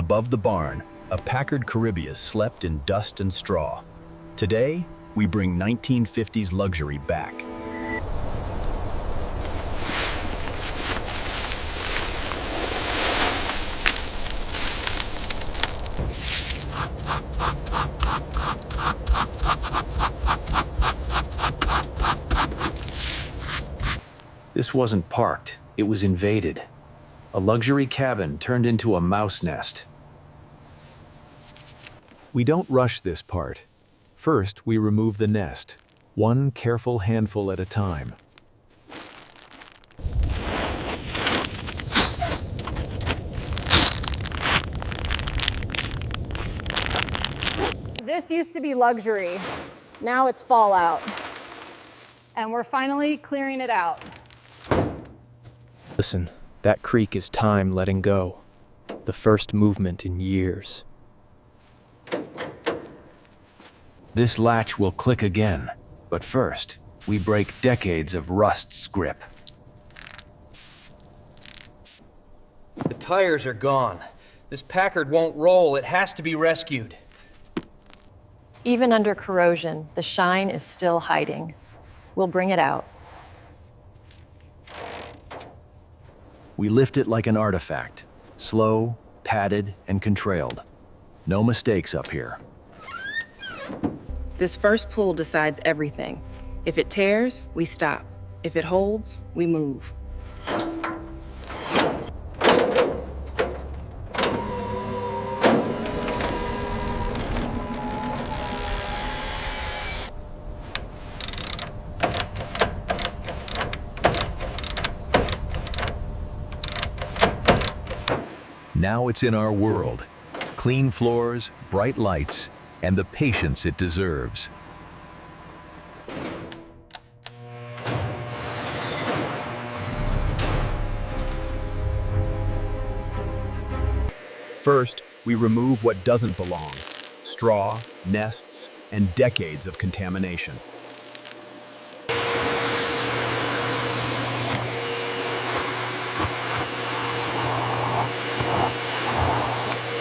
Above the barn, a Packard Caribbean slept in dust and straw. Today, we bring 1950s luxury back. This wasn't parked, it was invaded. A luxury cabin turned into a mouse nest. We don't rush this part. First, we remove the nest, one careful handful at a time. This used to be luxury. Now it's fallout. And we're finally clearing it out. Listen, that creak is time letting go. The first movement in years. This latch will click again, but first, we break decades of rust's grip. The tires are gone. This Packard won't roll. It has to be rescued. Even under corrosion, the shine is still hiding. We'll bring it out. We lift it like an artifact, slow, padded, and contrailed. No mistakes up here. This first pull decides everything. If it tears, we stop. If it holds, we move. Now it's in our world. Clean floors, bright lights, and the patience it deserves. First, we remove what doesn't belong: straw, nests, and decades of contamination.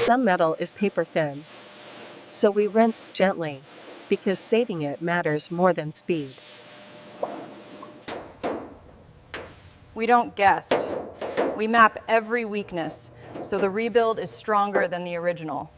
Some metal is paper thin, so we rinse gently because saving it matters more than speed. We don't guess. We map every weakness, so the rebuild is stronger than the original.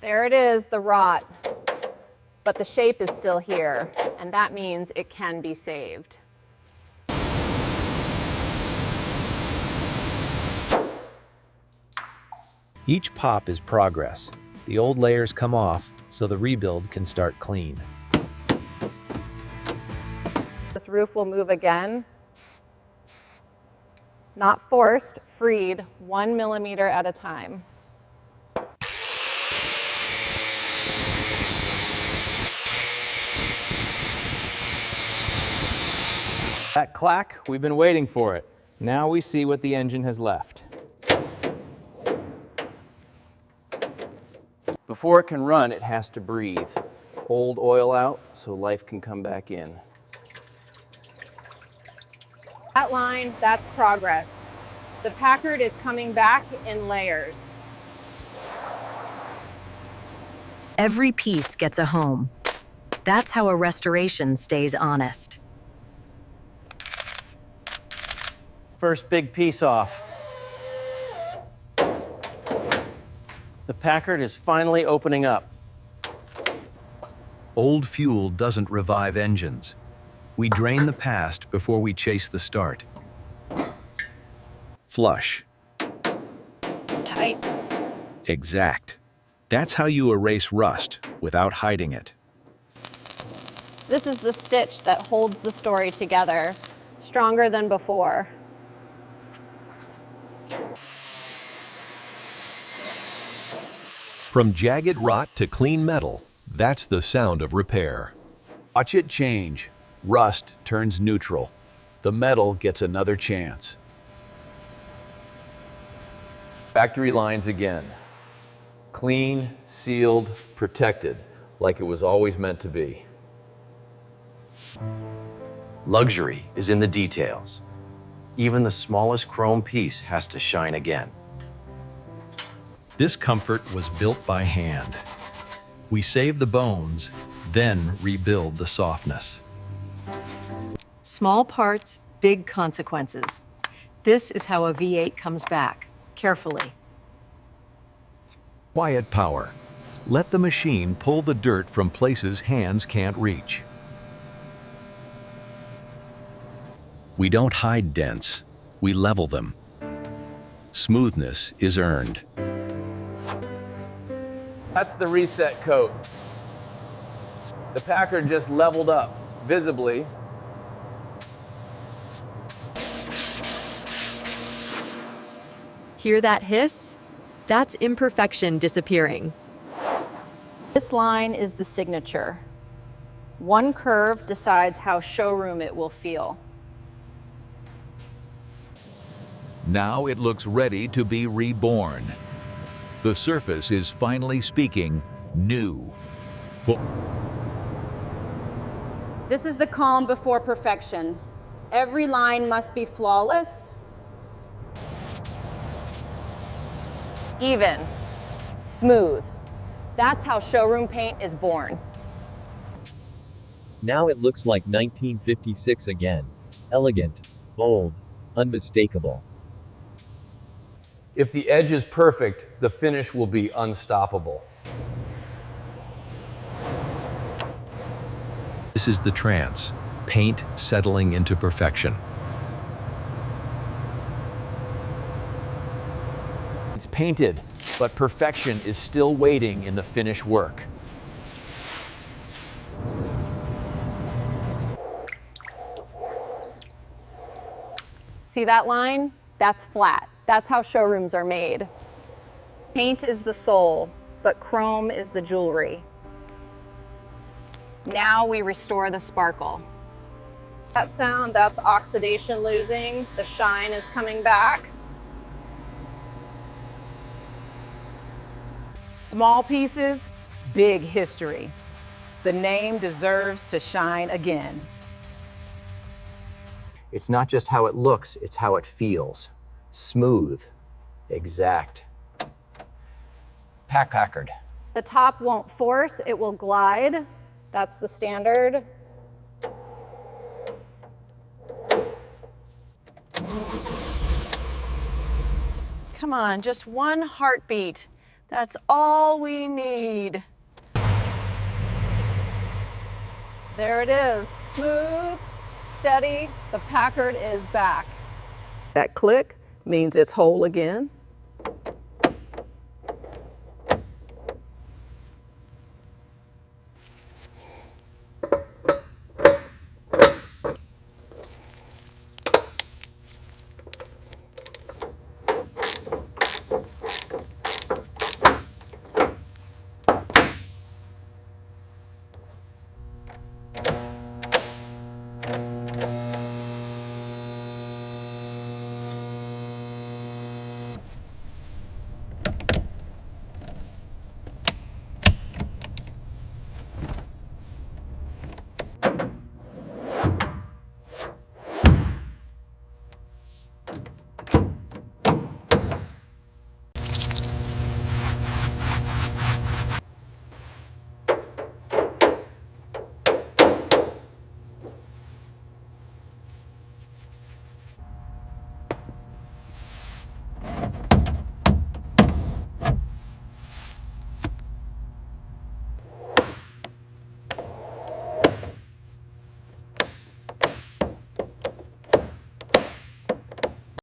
There it is, the rot. But the shape is still here, and that means it can be saved. Each pop is progress. The old layers come off, so the rebuild can start clean. This roof will move again. Not forced, freed, 1 millimeter at a time. That clack, we've been waiting for it. Now we see what the engine has left. Before it can run, it has to breathe. Old oil out so life can come back in. That line, that's progress. The Packard is coming back in layers. Every piece gets a home. That's how a restoration stays honest. First big piece off. The Packard is finally opening up. Old fuel doesn't revive engines. We drain the past before we chase the start. Flush. Tight. Exact. That's how you erase rust without hiding it. This is the stitch that holds the story together, stronger than before. From jagged rot to clean metal, that's the sound of repair. Watch it change. Rust turns neutral. The metal gets another chance. Factory lines again. Clean, sealed, protected, like it was always meant to be. Luxury is in the details. Even the smallest chrome piece has to shine again. This comfort was built by hand. We save the bones, then rebuild the softness. Small parts, big consequences. This is how a V8 comes back, carefully. Quiet power. Let the machine pull the dirt from places hands can't reach. We don't hide dents, we level them. Smoothness is earned. That's the reset coat. The Packard just leveled up, visibly. Hear that hiss? That's imperfection disappearing. This line is the signature. One curve decides how showroom it will feel. Now it looks ready to be reborn. The surface is finally speaking new. This is the calm before perfection. Every line must be flawless, even, smooth. That's how showroom paint is born. Now it looks like 1956 again. Elegant, bold, unmistakable. If the edge is perfect, the finish will be unstoppable. This is the trance, paint settling into perfection. It's painted, but perfection is still waiting in the finished work. See that line? That's flat. That's how showrooms are made. Paint is the soul, but chrome is the jewelry. Now we restore the sparkle. That sound, that's oxidation losing. The shine is coming back. Small pieces, big history. The name deserves to shine again. It's not just how it looks, it's how it feels. Smooth, exact. Packard. The top won't force, it will glide. That's the standard. Come on, just one heartbeat. That's all we need. There it is, smooth, steady. The Packard is back. That click means it's whole again.